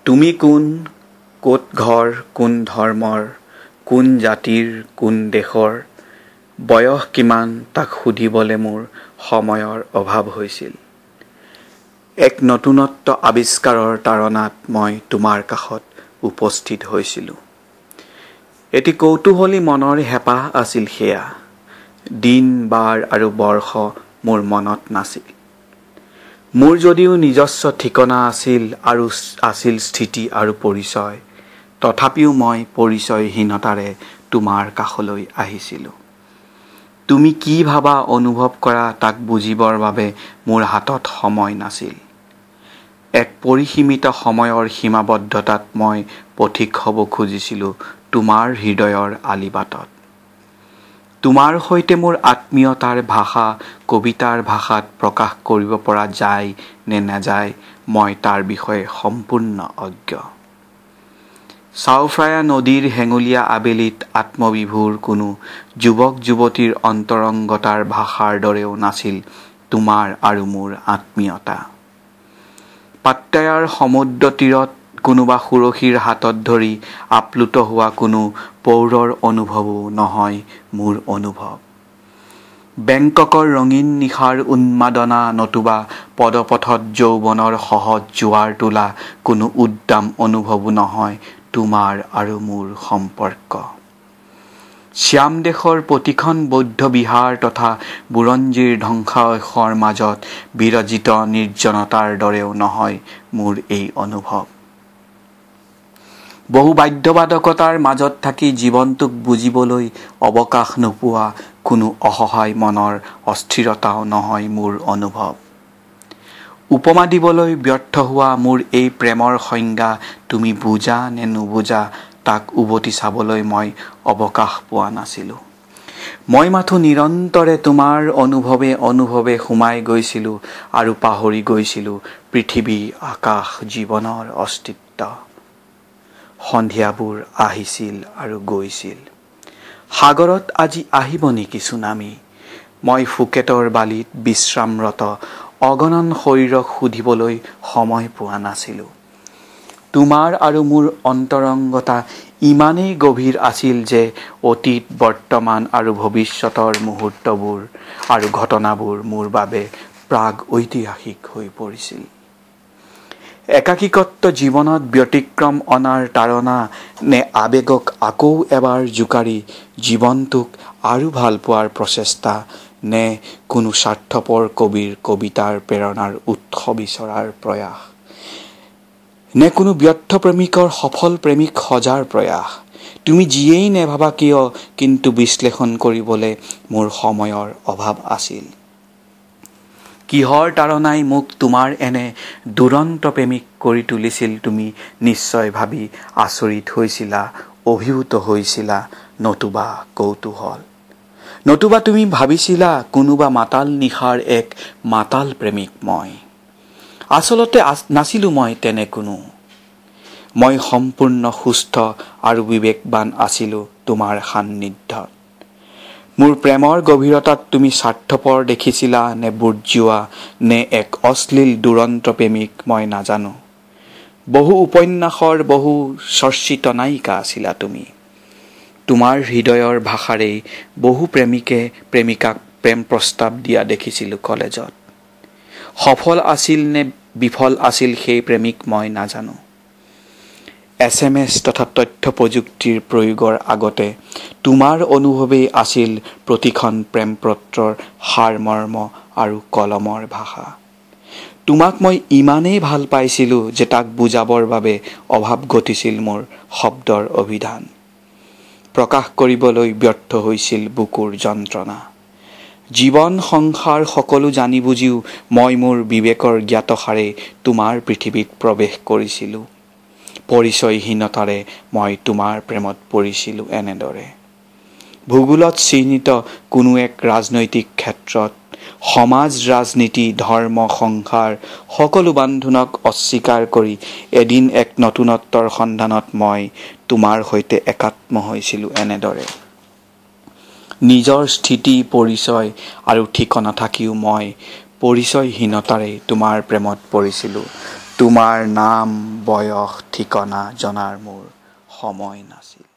তুমি কোন, ক'ত ঘৰ, কোন ধৰ্মৰ, কোন জাতিৰ, কোন দেশৰ, বয়স কিমান তাক সুধিবলৈ মোৰ সময়ৰ অভাৱ হৈছিল। এক নতুনত্ব আৱিষ্কাৰৰ তাৰণাত মই তোমাৰ কাষত উপস্থিত হৈছিলোঁ। এটি কৌতূহলী মনৰ হেঁপাহ আছিল সেয়া। দিন, বাৰ আৰু বৰ্ষ মোৰ মনত নাছিল। মোৰ যদিও নিজস্ব ঠিকনা আছিল আৰু আছিল স্থিতি আৰু পৰিচয়, তথাপিও মই পৰিচয়হীনতাৰে তোমাৰ কাষলৈ আহিছিলোঁ। তুমি কি ভাবা, অনুভৱ কৰা তাক বুজিবৰ বাবে মোৰ হাতত সময় নাছিল। এক পৰিসীমিত সময়ৰ সীমাবদ্ধতাত মই পথিক হ'ব খুজিছিলোঁ তোমাৰ হৃদয়ৰ আলিবাটত। তোমাৰ সৈতে মোৰ আত্মীয়তাৰ ভাষা কবিতাৰ ভাষাত প্ৰকাশ কৰিব পৰা যায় নে নাযায়, মই তাৰ বিষয়ে সম্পূৰ্ণ অজ্ঞ। চাওফ্ৰায়া নদীৰ হেঙুলীয়া আবেলিত আত্মবিভোৰ কোনো যুৱক যুৱতীৰ অন্তৰংগতাৰ ভাষাৰ দৰেও নাছিল তোমাৰ আৰু মোৰ আত্মীয়তা। পাট্টায়াৰ সমুদ্ৰ তীৰত কোনোবা সুৰসীৰ হাতত ধৰি আপ্লুত হোৱা কোনো পৌৰৰ অনুভৱো নহয় মোৰ অনুভৱ। বেংককৰ ৰঙীন নিশাৰ উন্মাদনা নতুবা পদপথত যৌৱনৰ সহজ জোৱাৰ তোলা কোনো উদ্দাম অনুভৱো নহয় তোমাৰ আৰু মোৰ সম্পৰ্ক। শ্যামদেশৰ প্ৰতিখন বৌদ্ধ বিহাৰ তথা বুৰঞ্জীৰ ধ্বংসাৱশেষৰ মাজত বিৰজিত নিৰ্জনতাৰ দৰেও নহয় মোৰ এই অনুভৱ। বহু বাধ্যবাধকতাৰ মাজত থাকি জীৱনটোক বুজিবলৈ অৱকাশ নোপোৱা কোনো অসহায় মনৰ অস্থিৰতাও নহয় মোৰ অনুভৱ। উপমা দিবলৈ ব্যৰ্থ হোৱা মোৰ এই প্ৰেমৰ সংজ্ঞা তুমি বুজা নে নুবুজা তাক উভতি চাবলৈ মই অৱকাশ পোৱা নাছিলোঁ। মই মাথো নিৰন্তৰে তোমাৰ অনুভৱে অনুভৱে সোমাই গৈছিলোঁ আৰু পাহৰি গৈছিলোঁ পৃথিৱী, আকাশ, জীৱনৰ অস্তিত্ব। সন্ধিয়াবোৰ আহিছিল আৰু গৈছিল। সাগৰত আজি আহিব নেকি চুনামি? মই ফুকেটৰ বালিত বিশ্ৰামৰত অগণন শৰীৰক সুধিবলৈ সময় পোৱা নাছিলোঁ। তোমাৰ আৰু মোৰ অন্তৰংগতা ইমানেই গভীৰ আছিল যে অতীত, বৰ্তমান আৰু ভৱিষ্যতৰ মুহূৰ্তবোৰ আৰু ঘটনাবোৰ মোৰ বাবে প্ৰাগ ঐতিহাসিক হৈ পৰিছিল। একাকীকত্ব জীৱনত ব্যতিক্ৰম অনাৰ তাৰণা নে আৱেগক আকৌ এবাৰ জোকাৰি জীৱনটোক আৰু ভাল পোৱাৰ প্ৰচেষ্টা নে কোনো স্বাৰ্থপৰ কবিৰ কবিতাৰ প্ৰেৰণাৰ উৎস বিচৰাৰ প্ৰয়াস নে কোনো ব্যৰ্থ প্ৰেমিকৰ সফল প্ৰেমিক সজাৰ প্ৰয়াস, তুমি যিয়েই নেভাবা কিয়, কিন্তু বিশ্লেষণ কৰিবলৈ মোৰ সময়ৰ অভাৱ আছিল। কিহৰ তাৰণাই মোক তোমাৰ এনে দুৰন্ত প্ৰেমিক কৰি তুলিছিল তুমি নিশ্চয় ভাবি আচৰিত হৈছিলা, অভিভূত হৈছিলা, নতুবা কৌতূহল। নতুবা তুমি ভাবিছিলা কোনোবা মাতাল নিশাৰ এক মাতাল প্ৰেমিক মই। আচলতে নাছিলোঁ মই তেনে কোনো। মই সম্পূৰ্ণ সুস্থ আৰু বিবেকবান আছিলোঁ তোমাৰ সান্নিধ্যত। মোৰ প্ৰেমৰ গভীৰতাক তুমি স্বাৰ্থপৰ দেখিছিলা নে বুৰ্জোৱা নে এক অশ্লীল দুৰন্ত প্ৰেমিক মই নাজানো। বহু উপন্যাসৰ বহু চৰ্চিত নায়িকা আছিলা তুমি। তোমাৰ হৃদয়ৰ ভাষাৰেই বহু প্ৰেমিকে প্ৰেমিকাক প্ৰেম প্ৰস্তাৱ দিয়া দেখিছিলোঁ কলেজত। সফল আছিল নে বিফল আছিল সেই প্ৰেমিক মই নাজানো। Assamese তথা তথ্য প্ৰযুক্তিৰ প্ৰয়োগৰ আগতে তোমাৰ অনুভৱেই আছিল প্ৰতিখন প্ৰেমপত্ৰৰ সাৰমৰ্ম আৰু কলমৰ ভাষা। তোমাক মই ইমানেই ভাল পাইছিলোঁ যে তাক বুজাবৰ বাবে অভাৱ ঘটিছিল মোৰ শব্দৰ অভিধান। প্ৰকাশ কৰিবলৈ ব্যৰ্থ হৈছিল বুকুৰ যন্ত্ৰণা। জীৱন সংসাৰ সকলো জানি বুজিও মই মোৰ বিবেকৰ জ্ঞাতসাৰে তোমাৰ পৃথিৱীত প্ৰৱেশ কৰিছিলোঁ। পৰিচয়হীনতাৰে মই তোমাৰ প্ৰেমত পৰিছিলোঁ এনেদৰে। ভূগোলত চিহ্নিত কোনো এক ৰাজনৈতিক ক্ষেত্ৰত সমাজ, ৰাজনীতি, ধৰ্ম, সংসাৰ সকলো বান্ধোনক অস্বীকাৰ কৰি এদিন এক নতুনত্বৰ সন্ধানত মই তোমাৰ সৈতে একাত্ম হৈছিলোঁ এনেদৰে। নিজৰ স্থিতি, পৰিচয় আৰু ঠিকনা থাকিও মই পৰিচয়হীনতাৰে তোমাৰ প্ৰেমত পৰিছিলোঁ। তোমাৰ নাম বয়স ঠিকনা জনাৰ মোৰ সময় নাছিল।